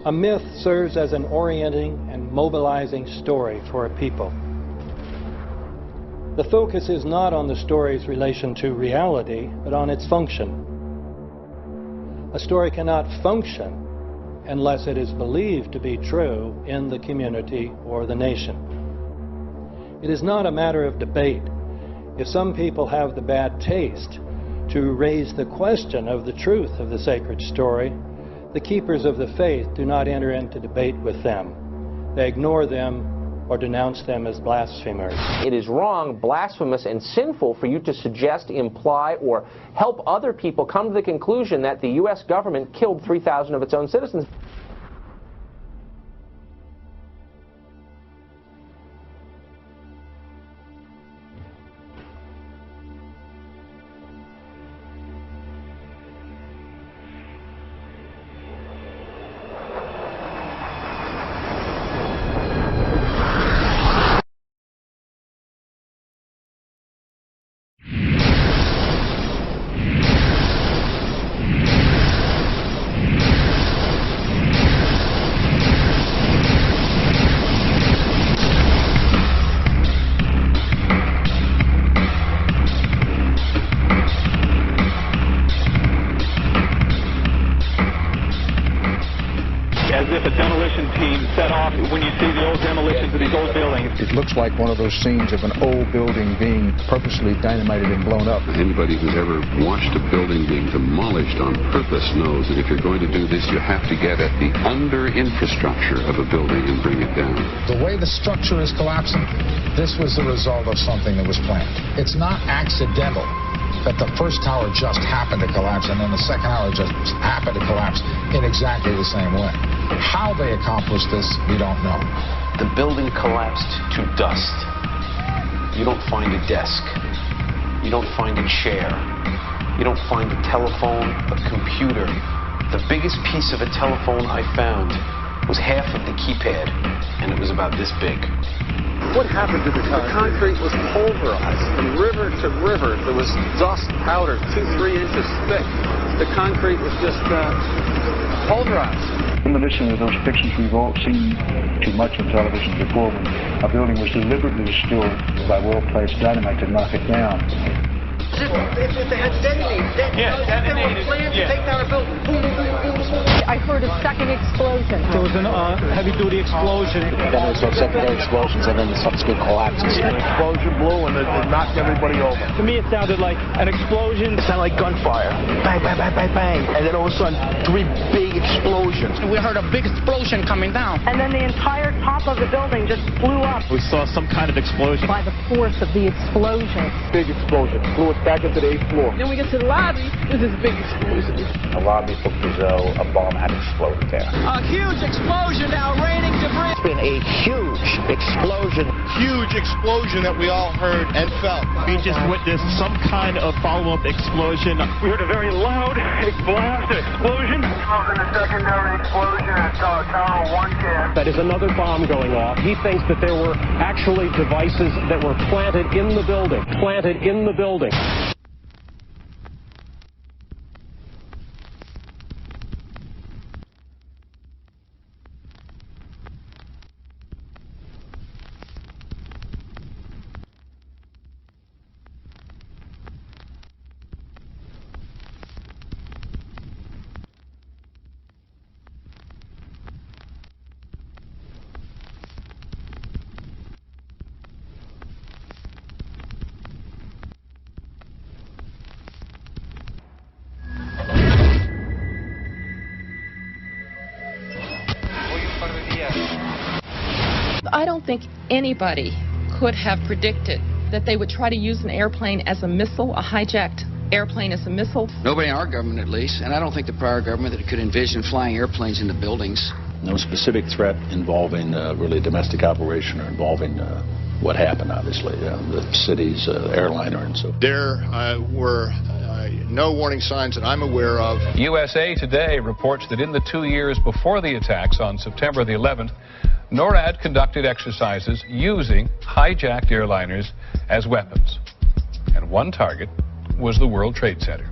A myth serves as an orienting and mobilizing story for a people. The focus is not on the story's relation to reality, but on its function. A story cannot function unless it is believed to be true in the community or the nation. It is not a matter of debate. If some people have the bad taste to raise the question of the truth of the sacred story, the keepers of the faith do not enter into debate with them. They ignore them or denounce them as blasphemers. It is wrong, blasphemous, and sinful for you to suggest, imply, or help other people come to the conclusion that the U.S. government killed 3,000 of its own citizens. As if a demolition team set off when you see the old demolitions of these old buildings. It looks like one of those scenes of an old building being purposely dynamited and blown up. Anybody who's ever watched a building being demolished on purpose knows that if you're going to do this, you have to get at the under-infrastructure of a building and bring it down. The way the structure is collapsing, this was the result of something that was planned. It's not accidental that the first tower just happened to collapse and then the second tower just happened to collapse in exactly the same way. How they accomplished this, we don't know. The building collapsed to dust. You don't find a desk. You don't find a chair. You don't find a telephone, a computer. The biggest piece of a telephone I found was half of the keypad, and it was about this big. What happened to the concrete? The concrete was pulverized from river to river. There was dust powder 2-3 inches thick. The concrete was just pulverized. In addition to those pictures we've all seen too much on television before, when a building was deliberately destroyed by well-placed dynamite to knock it down. If they had detonated, they were planned to take down a building. Boom, boom, boom, boom, boom. I heard a second explosion. There was a heavy-duty explosion. Then there was some secondary explosions and then the subsequent collapses. An explosion blew and it knocked everybody over. To me, it sounded like an explosion. It sounded like gunfire. Bang, bang, bang, bang, bang. And then all of a sudden, 3 big explosions. We heard a big explosion coming down. And then the entire top of the building just blew up. We saw some kind of explosion. By the force of the explosion. Big explosion. Blew us back into the 8th floor. Then we get to the lobby, there's this big explosion. The lobby looked as though a bomb had exploded there. A huge explosion now, raining debris. It's been a huge explosion. Huge explosion that we all heard and felt. We just witnessed some kind of follow-up explosion. We heard a very loud blast, an explosion. A secondary explosion at Tower 110. That is another bomb going off. He thinks that there were actually devices that were planted in the building. Planted in the building. I don't think anybody could have predicted that they would try to use an airplane as a missile, a hijacked airplane as a missile. Nobody in our government, at least, and I don't think the prior government that could envision flying airplanes into buildings. No specific threat involving really a domestic operation or involving what happened, obviously, the city's airliner and so forth. There were no warning signs that I'm aware of. USA Today reports that in the 2 years before the attacks on September the 11th, NORAD conducted exercises using hijacked airliners as weapons. And one target was the World Trade Center.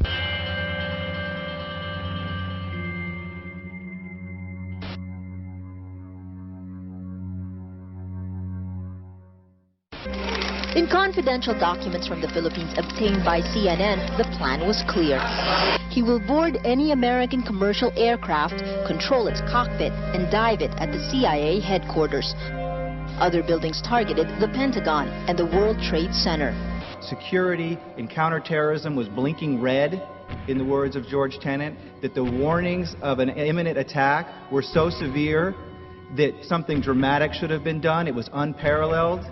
In confidential documents from the Philippines obtained by CNN, the plan was clear. He will board any American commercial aircraft, control its cockpit, and dive it at the CIA headquarters. Other buildings targeted the Pentagon and the World Trade Center. Security and counterterrorism was blinking red, in the words of George Tenet, that the warnings of an imminent attack were so severe that something dramatic should have been done. It was unparalleled.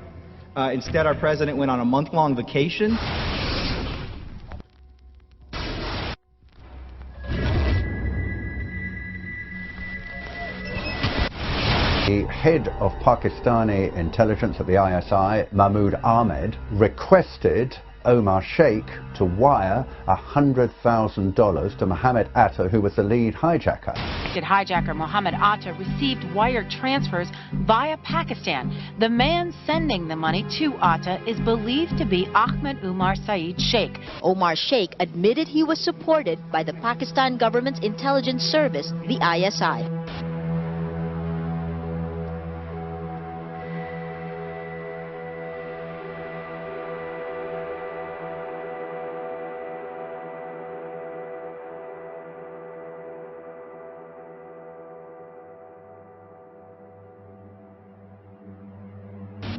Instead, our president went on a month-long vacation. The head of Pakistani intelligence at the ISI, Mahmoud Ahmed, requested Omar Sheikh to wire $100,000 to Mohammed Atta, who was the lead hijacker. Hijacker Mohammed Atta received wire transfers via Pakistan. The man sending the money to Atta is believed to be Ahmed Umar Saeed Sheikh. Omar Sheikh admitted he was supported by the Pakistan government's intelligence service, the ISI.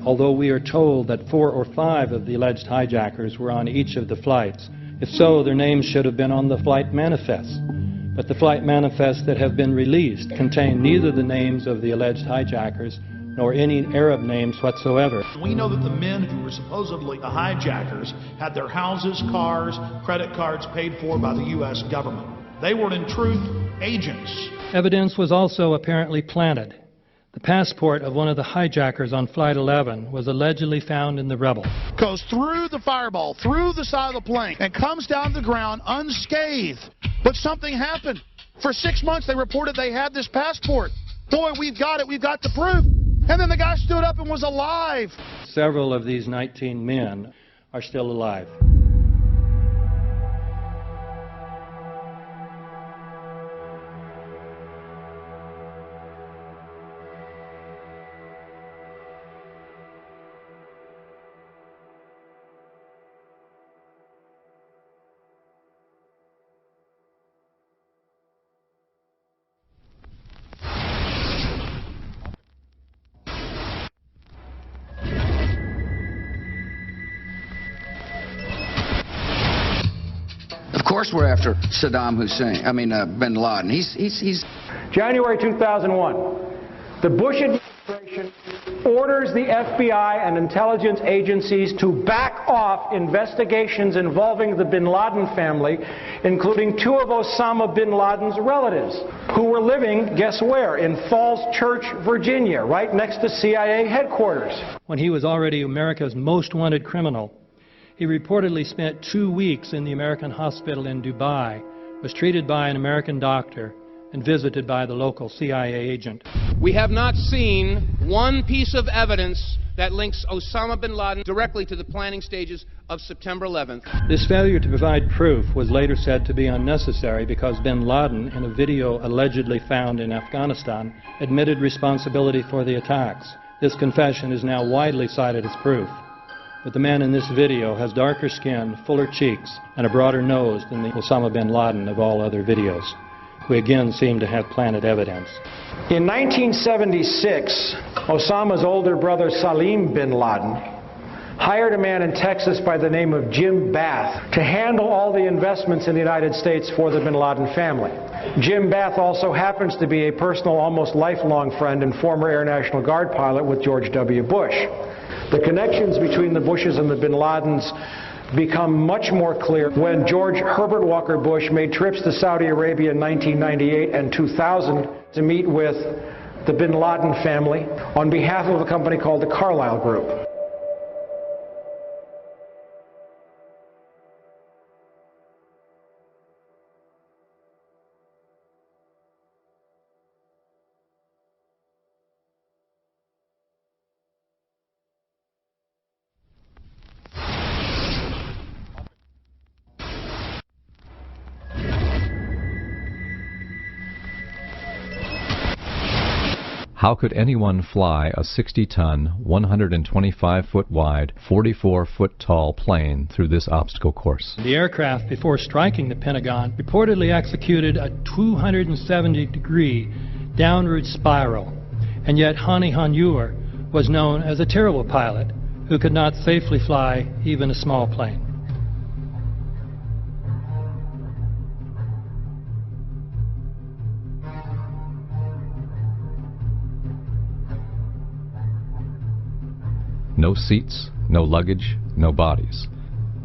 Although we are told that 4 or 5 of the alleged hijackers were on each of the flights. If so, their names should have been on the flight manifests. But the flight manifests that have been released contain neither the names of the alleged hijackers nor any Arab names whatsoever. We know that the men who were supposedly the hijackers had their houses, cars, credit cards paid for by the U.S. government. They were, in truth, agents. Evidence was also apparently planted. The passport of one of the hijackers on Flight 11 was allegedly found in the rubble. Goes through the fireball, through the side of the plane, and comes down the ground unscathed. But something happened. For 6 months they reported they had this passport. Boy, we've got it, we've got the proof. And then the guy stood up and was alive. Several of these 19 men are still alive. Of course we're after Saddam Hussein, bin Laden. He's... January 2001, the Bush administration orders the FBI and intelligence agencies to back off investigations involving the bin Laden family, including 2 of Osama bin Laden's relatives, who were living, guess where, in Falls Church, Virginia, right next to CIA headquarters. When he was already America's most wanted criminal, he reportedly spent 2 weeks in the American hospital in Dubai, was treated by an American doctor, and visited by the local CIA agent. We have not seen one piece of evidence that links Osama bin Laden directly to the planning stages of September 11th. This failure to provide proof was later said to be unnecessary because bin Laden, in a video allegedly found in Afghanistan, admitted responsibility for the attacks. This confession is now widely cited as proof. But the man in this video has darker skin, fuller cheeks, and a broader nose than the Osama bin Laden of all other videos. We again seem to have planted evidence. In 1976, Osama's older brother Salim bin Laden hired a man in Texas by the name of Jim Bath to handle all the investments in the United States for the bin Laden family. Jim Bath also happens to be a personal, almost lifelong friend and former Air National Guard pilot with George W. Bush. The connections between the Bushes and the bin Ladens become much more clear when George Herbert Walker Bush made trips to Saudi Arabia in 1998 and 2000 to meet with the bin Laden family on behalf of a company called the Carlyle Group. How could anyone fly a 60-ton, 125-foot wide, 44-foot tall plane through this obstacle course? The aircraft, before striking the Pentagon, reportedly executed a 270-degree downward spiral, and yet Hani Hanjour was known as a terrible pilot who could not safely fly even a small plane. No seats, no luggage, no bodies.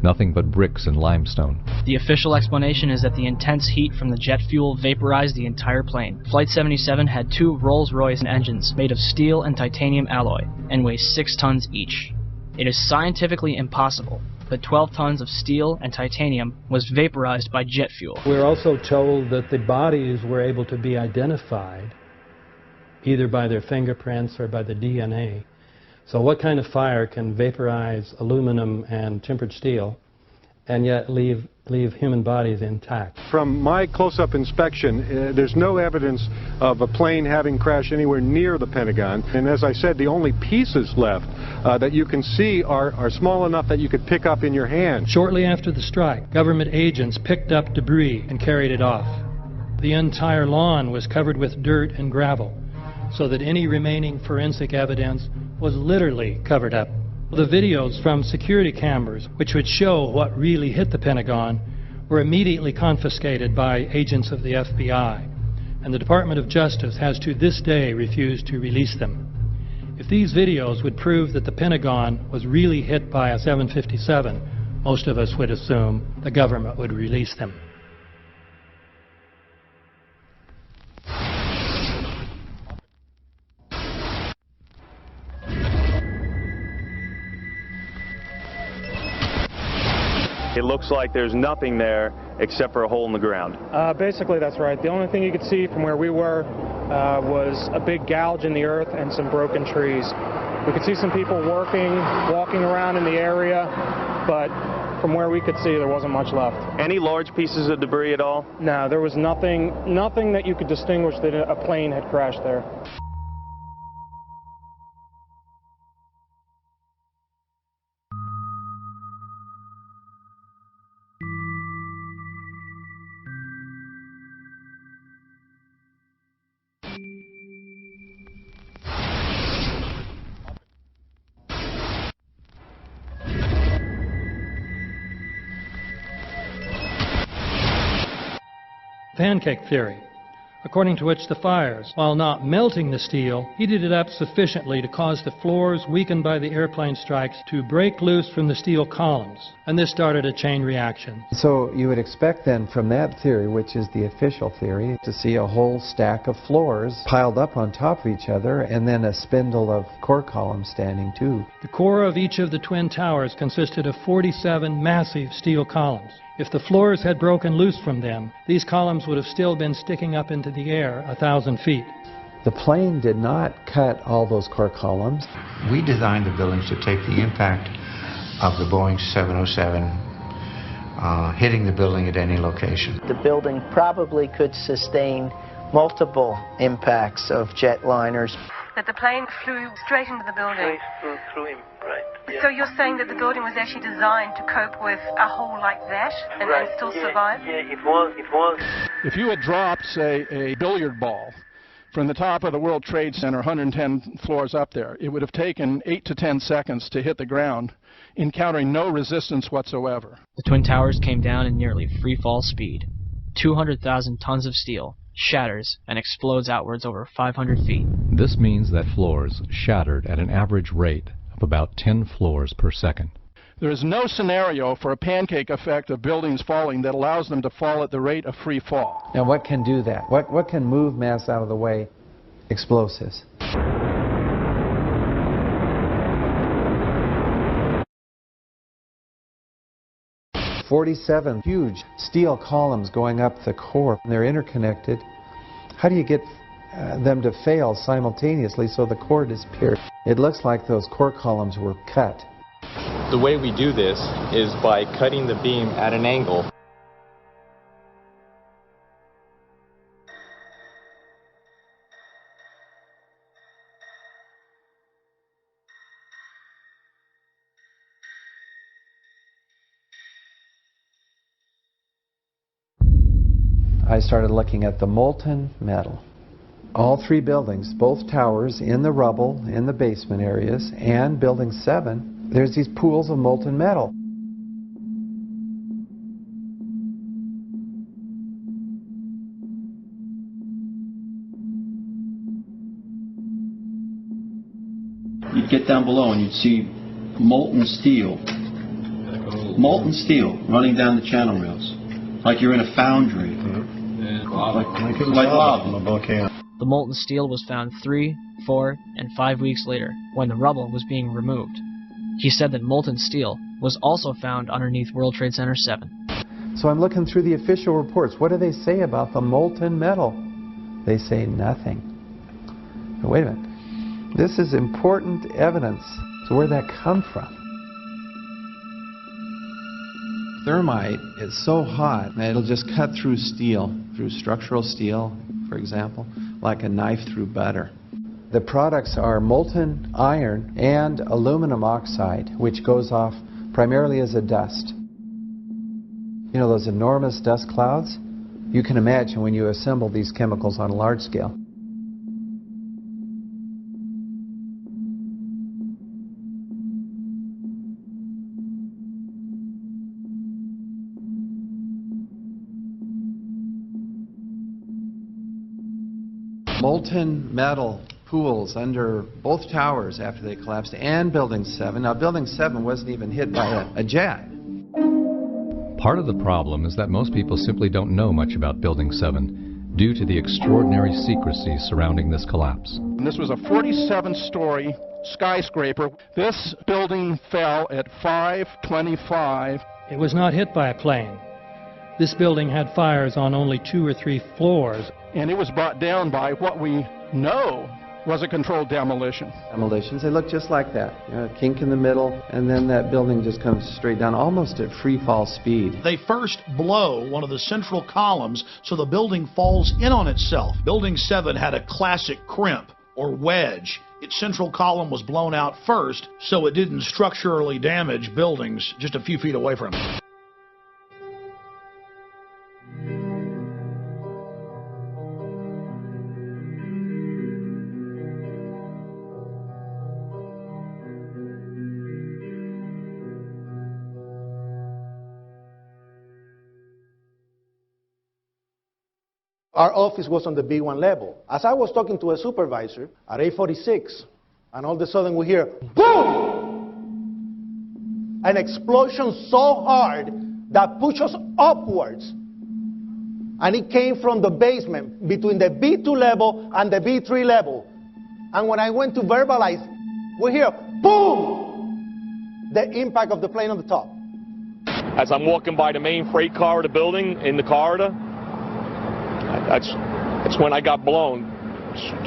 Nothing but bricks and limestone. The official explanation is that the intense heat from the jet fuel vaporized the entire plane. Flight 77 had 2 Rolls-Royce engines made of steel and titanium alloy and weigh 6 tons each. It is scientifically impossible, but 12 tons of steel and titanium was vaporized by jet fuel. We're also told that the bodies were able to be identified either by their fingerprints or by the DNA. So what kind of fire can vaporize aluminum and tempered steel and yet leave human bodies intact? From my close-up inspection, there's no evidence of a plane having crashed anywhere near the Pentagon. And as I said, the only pieces left that you can see are small enough that you could pick up in your hand. Shortly after the strike, government agents picked up debris and carried it off. The entire lawn was covered with dirt and gravel, so that any remaining forensic evidence was literally covered up. The videos from security cameras, which would show what really hit the Pentagon, were immediately confiscated by agents of the FBI, and the Department of Justice has to this day refused to release them. If these videos would prove that the Pentagon was really hit by a 757, most of us would assume the government would release them. It looks like there's nothing there except for a hole in the ground. Basically, that's right. The only thing you could see from where we were was a big gouge in the earth and some broken trees. We could see some people walking around in the area, but from where we could see, there wasn't much left. Any large pieces of debris at all? No, there was nothing that you could distinguish that a plane had crashed there. Pancake theory, according to which the fires, while not melting the steel, heated it up sufficiently to cause the floors weakened by the airplane strikes to break loose from the steel columns, and this started a chain reaction. So you would expect then from that theory, which is the official theory, to see a whole stack of floors piled up on top of each other and then a spindle of core columns standing too. The core of each of the twin towers consisted of 47 massive steel columns. If the floors had broken loose from them, these columns would have still been sticking up into the air 1,000 feet. The plane did not cut all those core columns. We designed the buildings to take the impact of the Boeing 707 hitting the building at any location. The building probably could sustain multiple impacts of jetliners. That the plane flew straight into the building. Through him, right. Yeah. So you're saying that the building was actually designed to cope with a hole like that and then still survive? Yeah, it was. If you had dropped, say, a billiard ball from the top of the World Trade Center, 110 floors up there, it would have taken 8 to 10 seconds to hit the ground, encountering no resistance whatsoever. The Twin Towers came down in nearly free fall speed. 200,000 tons of steel shatters and explodes outwards over 500 feet. This means that floors shattered at an average rate of about 10 floors per second. There is no scenario for a pancake effect of buildings falling that allows them to fall at the rate of free fall. Now what can do that? What can move mass out of the way? Explosives. "47 huge steel columns going up the core. They're interconnected. How do you get them to fail simultaneously so the core disappears? It looks like those core columns were cut. The way we do this is by cutting the beam at an angle. I started looking at the molten metal. All three buildings, both towers in the rubble, in the basement areas, and Building 7, there's these pools of molten metal. You'd get down below and you'd see molten steel running down the channel rails, like you're in a foundry. Like lava. The molten steel was found 3, 4, and 5 weeks later, when the rubble was being removed. He said that molten steel was also found underneath World Trade Center 7. So I'm looking through the official reports. What do they say about the molten metal? They say nothing. Now, wait a minute. This is important evidence. So where'd that come from? Thermite is so hot that it'll just cut through steel, through structural steel, for example, like a knife through butter. The products are molten iron and aluminum oxide, which goes off primarily as a dust. You know those enormous dust clouds? You can imagine when you assemble these chemicals on a large scale. Molten metal pools under both towers after they collapsed, and Building 7. Now, Building 7 wasn't even hit by a jet. Part of the problem is that most people simply don't know much about Building 7 due to the extraordinary secrecy surrounding this collapse. And this was a 47-story skyscraper. This building fell at 5:25. It was not hit by a plane. This building had fires on only 2 or 3 floors. And it was brought down by what we know was a controlled demolition. Demolitions, they look just like that. You know, a kink in the middle, and then that building just comes straight down, almost at free fall speed. They first blow one of the central columns so the building falls in on itself. Building 7 had a classic crimp, or wedge. Its central column was blown out first, so it didn't structurally damage buildings just a few feet away from it. Our office was on the B1 level. As I was talking to a supervisor at 8:46, and all of a sudden we hear, boom! An explosion so hard that pushed us upwards. And it came from the basement between the B2 level and the B3 level. And when I went to verbalize, we hear, boom! The impact of the plane on the top. As I'm walking by the main freight corridor building in the corridor, that's when I got blown.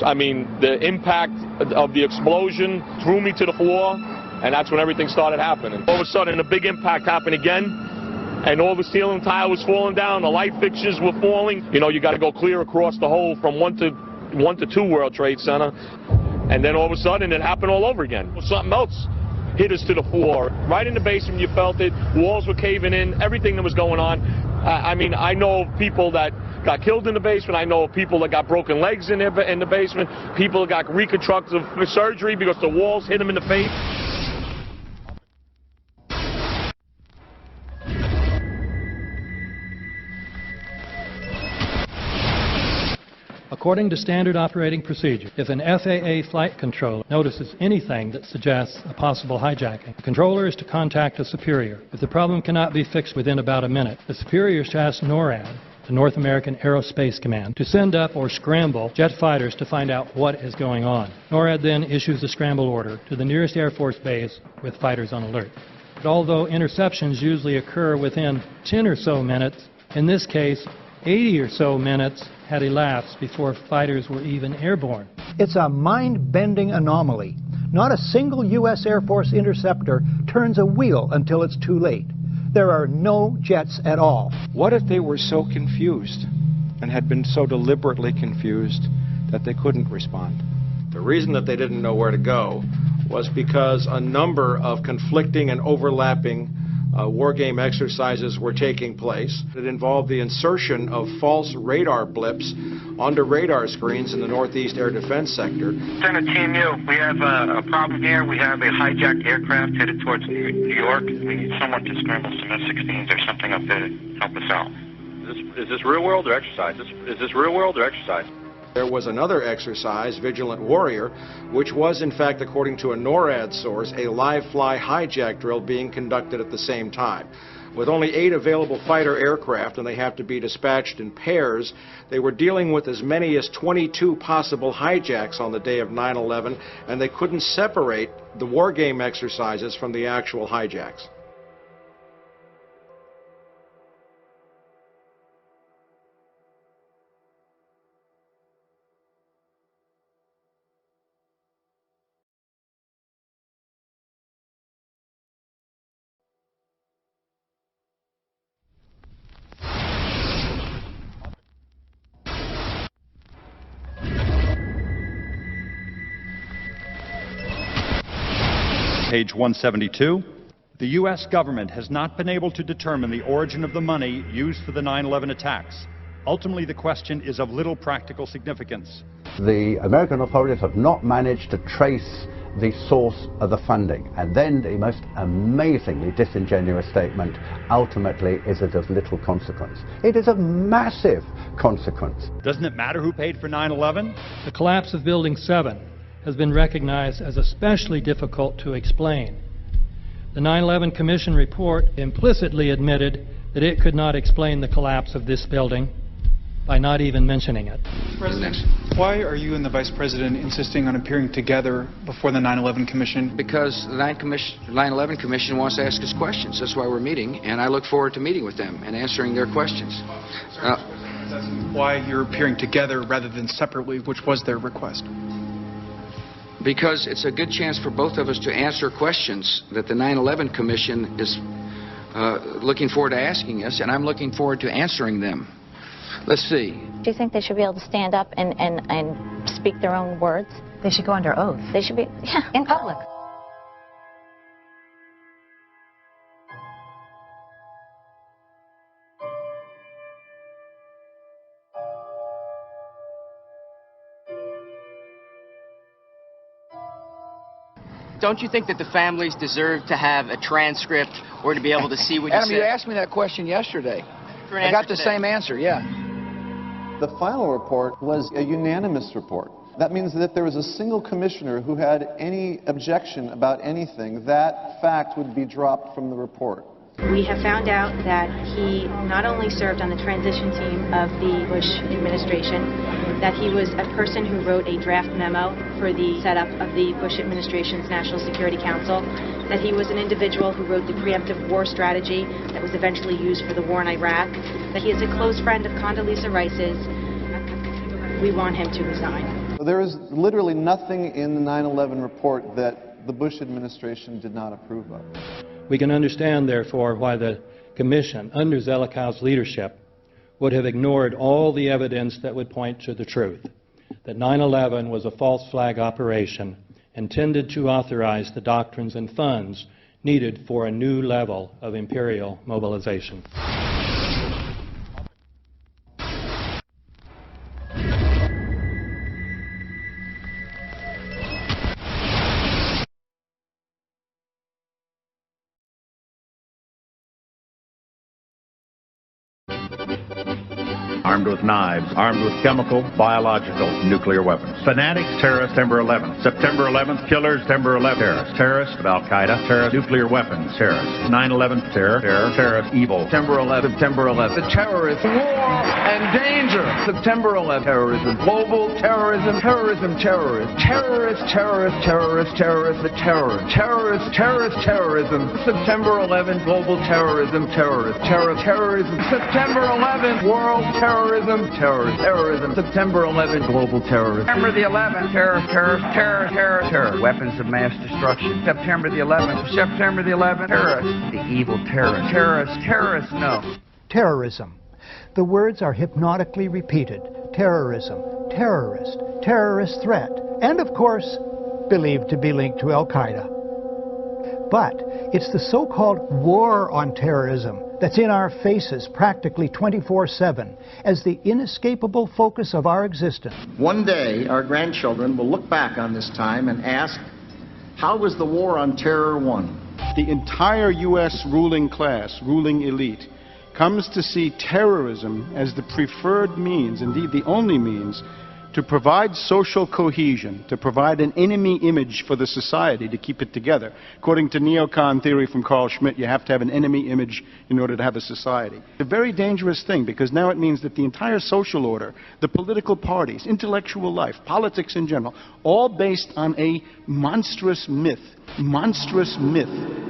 I mean, the impact of the explosion threw me to the floor, and that's when everything started happening. All of a sudden, a big impact happened again, and all the ceiling tile was falling down, the light fixtures were falling. You know, you got to go clear across the whole from 1 to 2 World Trade Center, and then all of a sudden, it happened all over again. Something else hit us to the floor. Right in the basement, you felt it. Walls were caving in, everything that was going on. I mean, I know people that got killed in the basement. I know people that got broken legs in the basement. People that got reconstructive surgery because the walls hit them in the face. According to standard operating procedure, if an FAA flight controller notices anything that suggests a possible hijacking, the controller is to contact a superior. If the problem cannot be fixed within about a minute, the superior is to ask NORAD, the North American Aerospace Command, to send up or scramble jet fighters to find out what is going on. NORAD then issues a scramble order to the nearest Air Force base with fighters on alert. But although interceptions usually occur within 10 or so minutes, in this case, 80 or so minutes had elapsed before fighters were even airborne. It's a mind-bending anomaly. Not a single U.S. Air Force interceptor turns a wheel until it's too late. There are no jets at all. What if they were so confused and had been so deliberately confused that they couldn't respond? The reason that they didn't know where to go was because a number of conflicting and overlapping war game exercises were taking place. It involved the insertion of false radar blips onto radar screens in the Northeast Air Defense Sector. Center Team U, we have a problem here. We have a hijacked aircraft headed towards New York. We need someone to scramble some F-16s or something up there to help us out. Is this real world or exercise? Is this real world or exercise? There was another exercise, Vigilant Warrior, which was in fact, according to a NORAD source, a live-fly hijack drill being conducted at the same time. With only 8 available fighter aircraft, and they have to be dispatched in pairs, they were dealing with as many as 22 possible hijacks on the day of 9/11, and they couldn't separate the war game exercises from the actual hijacks. Page 172. The U.S. government has not been able to determine the origin of the money used for the 9/11 attacks. Ultimately, the question is of little practical significance. The American authorities have not managed to trace the source of the funding. And then the most amazingly disingenuous statement, ultimately, is it of little consequence. It is of massive consequence. Doesn't it matter who paid for 9/11? The collapse of Building 7 has been recognized as especially difficult to explain. The 9/11 Commission report implicitly admitted that it could not explain the collapse of this building by not even mentioning it. President, why are you and the Vice President insisting on appearing together before the 9/11 Commission? Because the 9/11 Commission wants to ask us questions. That's why we're meeting, and I look forward to meeting with them and answering their questions. Why you're appearing together rather than separately, which was their request? Because it's a good chance for both of us to answer questions that the 9/11 Commission is looking forward to asking us, and I'm looking forward to answering them. Let's see. Do you think they should be able to stand up and speak their own words? They should go under oath. They should be, yeah, in public. Don't you think that the families deserve to have a transcript or to be able to see what you Adam, said? you asked me that question yesterday. I got the same answer, yeah. The final report was a unanimous report. That means that if there was a single commissioner who had any objection about anything, that fact would be dropped from the report. We have found out that he not only served on the transition team of the Bush administration, that he was a person who wrote a draft memo for the setup of the Bush administration's National Security Council, that he was an individual who wrote the preemptive war strategy that was eventually used for the war in Iraq, that he is a close friend of Condoleezza Rice's. We want him to resign. There is literally nothing in the 9/11 report that the Bush administration did not approve of. We can understand, therefore, why the Commission, under Zelikow's leadership, would have ignored all the evidence that would point to the truth, that 9/11 was a false flag operation intended to authorize the doctrines and funds needed for a new level of imperial mobilization. Armed with knives, armed with chemical, biological, nuclear weapons. Fanatics, terrorists, September 11th. September 11th, killers, September 11th, terrorists. Terrorists of Al-Qaeda, terrorists, nuclear weapons, terrorists. 9/11, terror, terrorist, evil. September 11th, September 11th. The terrorists, war and danger. September 11th, terrorism, global terrorism, terrorism, terrorists. Terrorists, terrorists, terrorists, terrorists, the terror. Terrorists, terrorist, terrorism. September 11th, global terrorism, terrorists. Terrorism. September 11th, world terrorism, terrorism. September 11th, global terrorism. September the 11th, terror. Weapons of mass destruction. September the 11th, September the 11th, terrorists. The evil terrorists. Terrorists, no. Terrorism. The words are hypnotically repeated. Terrorism, terrorist, terrorist threat, and of course, believed to be linked to Al-Qaeda. But it's the so-called war on terrorism that's in our faces practically 24/7 as the inescapable focus of our existence. One day, our grandchildren will look back on this time and ask, how was the war on terror won? The entire U.S. ruling class, ruling elite, comes to see terrorism as the preferred means, indeed the only means, to provide social cohesion, to provide an enemy image for the society to keep it together. According to neocon theory from Carl Schmitt, you have to have an enemy image in order to have a society. It's a very dangerous thing, because now it means that the entire social order, the political parties, intellectual life, politics in general, all based on a monstrous myth. Monstrous myth.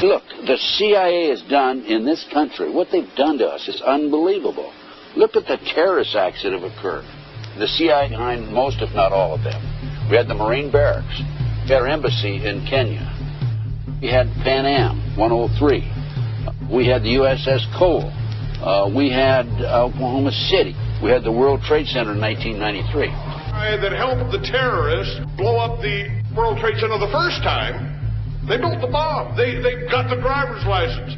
Look, the CIA has done in this country, what they've done to us is unbelievable. Look at the terrorist acts that have occurred. The CIA behind most, if not all of them. We had the Marine Barracks. We had our embassy in Kenya. We had Pan Am 103. We had the USS Cole. We had Oklahoma City. We had the World Trade Center in 1993. That helped the terrorists blow up the World Trade Center the first time. They built the bomb. They got the driver's license.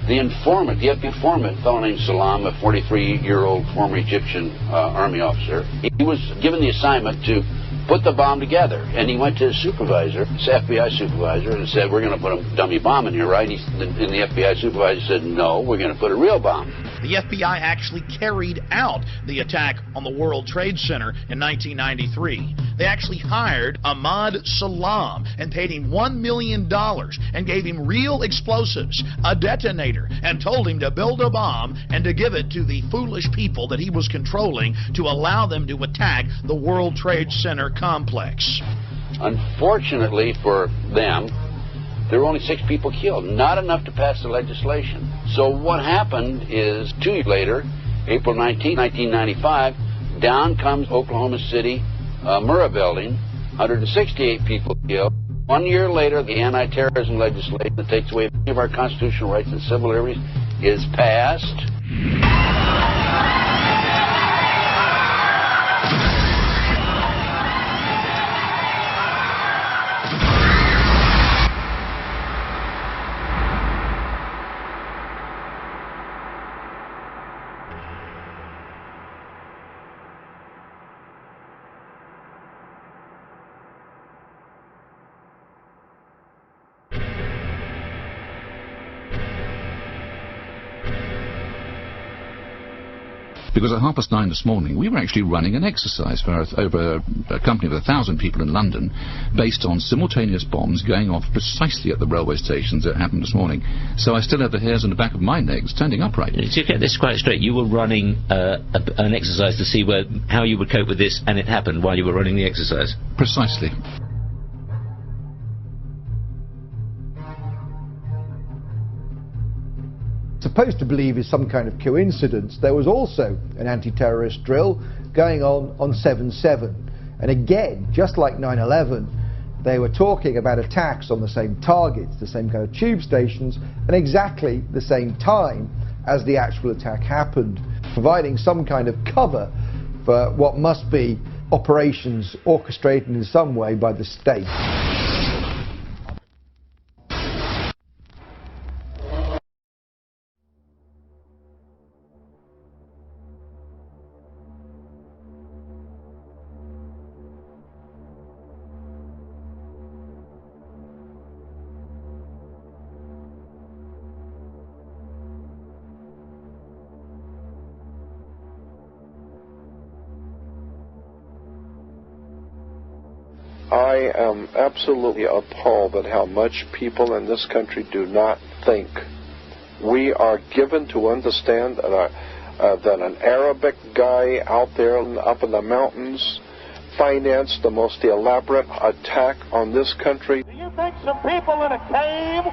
The informant, the FBI informant, a fellow named Salam, a 43-year-old former Egyptian army officer, he was given the assignment to put the bomb together. And he went to his supervisor, his FBI supervisor, and said, we're going to put a dummy bomb in here, right? And the FBI supervisor said, no, we're going to put a real bomb. The FBI actually carried out the attack on the World Trade Center in 1993. They actually hired Ahmad Salam and paid him $1 million and gave him real explosives, a detonator, and told him to build a bomb and to give it to the foolish people that he was controlling to allow them to attack the World Trade Center complex. Unfortunately for them, there were only 6 people killed, not enough to pass the legislation. So what happened is 2 years later, April 19, 1995, down comes Oklahoma City Murrah building, 168 people killed. 1 year later, the anti-terrorism legislation that takes away many of our constitutional rights and civil liberties is passed. Because at 9:30 this morning, we were actually running an exercise for over a company of 1,000 people in London, based on simultaneous bombs going off precisely at the railway stations that happened this morning. So I still have the hairs on the back of my neck standing upright. To get this quite straight, you were running an exercise to see how you would cope with this, and it happened while you were running the exercise? Precisely. Supposed to believe is some kind of coincidence, there was also an anti-terrorist drill going on 7/7. And again, just like 9/11, they were talking about attacks on the same targets, the same kind of tube stations, and exactly the same time as the actual attack happened, providing some kind of cover for what must be operations orchestrated in some way by the state. I am absolutely appalled at how much people in this country do not think. We are given to understand that an Arabic guy out there up in the mountains financed the most elaborate attack on this country. Do you think some people in a cave,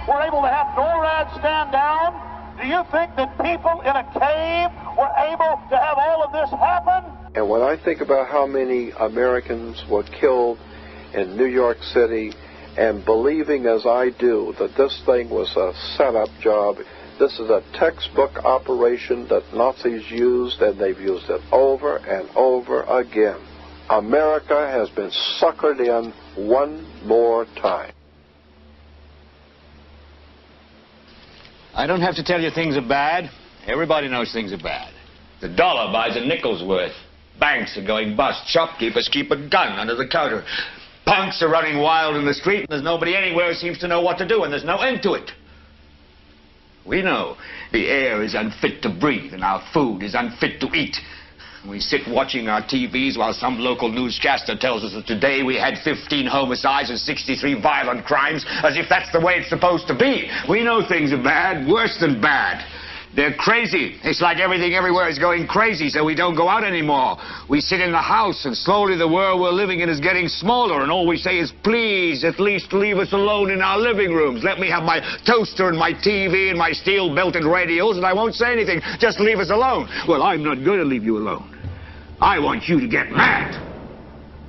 were able to have NORAD stand down? Do you think that people in a cave were able to have all of this happen? And when I think about how many Americans were killed in New York City, and believing as I do that this thing was a setup job, this is a textbook operation that Nazis used, and they've used it over and over again. America has been suckered in one more time. I don't have to tell you things are bad. Everybody knows things are bad. The dollar buys a nickel's worth. Banks are going bust. Shopkeepers keep a gun under the counter. Punks are running wild in the street, and there's nobody anywhere who seems to know what to do, and there's no end to it. We know the air is unfit to breathe, and our food is unfit to eat. We sit watching our TVs while some local newscaster tells us that today we had 15 homicides and 63 violent crimes, as if that's the way it's supposed to be. We know things are bad, worse than bad. They're crazy. It's like everything everywhere is going crazy, so we don't go out anymore. We sit in the house, and slowly the world we're living in is getting smaller, and all we say is, please, at least leave us alone in our living rooms. Let me have my toaster and my TV and my steel-belted radios, and I won't say anything. Just leave us alone. Well, I'm not going to leave you alone. I want you to get mad.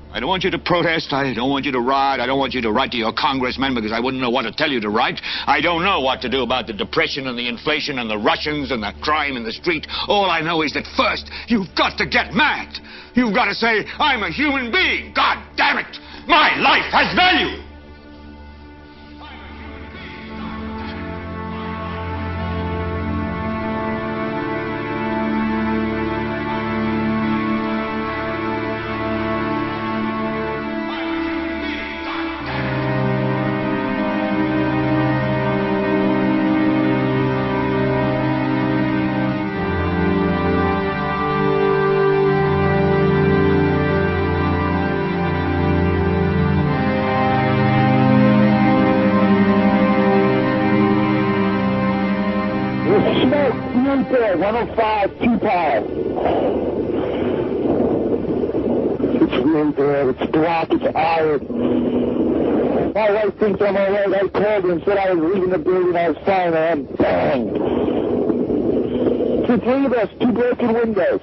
I don't want you to protest. I don't want you to riot. I don't want you to write to your congressmen because I wouldn't know what to tell you to write. I don't know what to do about the depression and the inflation and the Russians and the crime in the street. All I know is that first, you've got to get mad. You've got to say, I'm a human being. God damn it. My life has value. There, 105, 2 pounds. It's really bad. It's black. It's iron. My wife thinks I'm all right. I called her and said I was leaving the building. I was fine, and bang. 2 3 of us, 2 broken windows.